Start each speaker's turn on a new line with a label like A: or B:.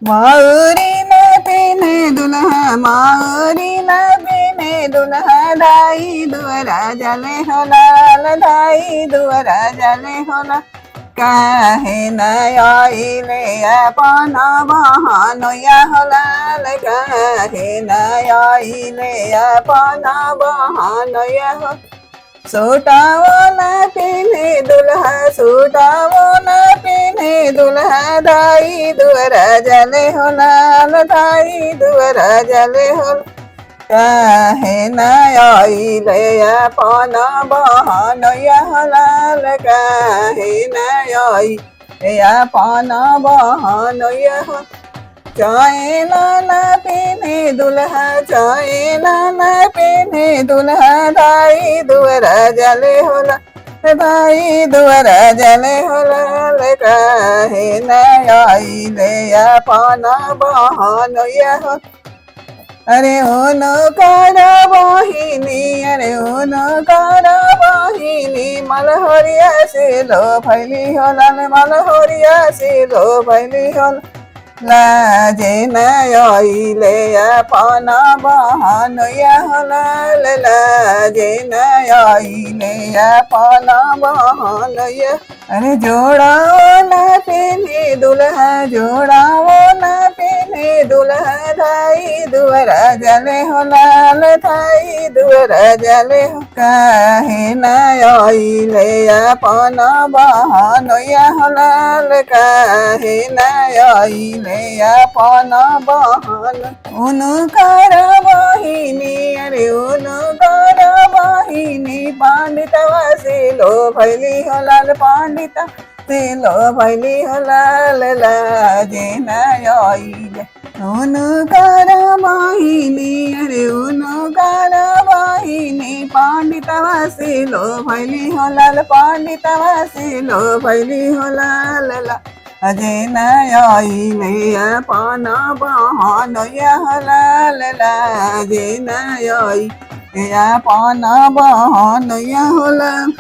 A: Maori न पीने दुल्हा माउरी न पीने दुल्हा दाई दुअरा जले हो लाल दाई दुअरा जले हो लाल काहे न आइले अपन बहनोया हो लाल काहे न आइले अपन बहनोया हो सूटावो न पीने दुल्हा सूटावो न पीने दुल्हा दाई दुअरा जले हो लाल दाई दुअरा जले हो काहे न आइले अपन बहनोया हो लाल काहे न आइले अपन बहनोया हो चैना न पीने दुल्हा चैना न पीने दुल्हा दाई दुअरा जले होला दाई दुअरा जले होला काहे न आइले अपन बहनोया हो अरे ओनो कर बहिनी अरे ओनो कर बहिनी मलहरिया से लो फैली होला मलहरिया से लो फैली होला लाजे न आइले अपन बहनोया हो लाल लाजे न आइले अपन बहनोया अरे जोड़ाओ न पीने दुल्हा जोड़ाओ न पीने दुल्हा दाई दुअरा जले हो लाल दाई दुअरा जले हो काहे न आइले अपन बहनोया हो लाल काहे न आइले अपन बहन उनकर बहिनी अरे उनकर बहिनी पंडितवा से लो भैली हो लाल पंडिता से लो भैली हो लाल लाजे न आइले उनकर बहिनी अरे उनकर बहिनी पंडितवा से लो भैली हो लाल पंडितवा से लो भैली हो लाल ला अजे न आइले अपन बहनोया हो लाल लाजे न आइले अपन बहनोया हो लाल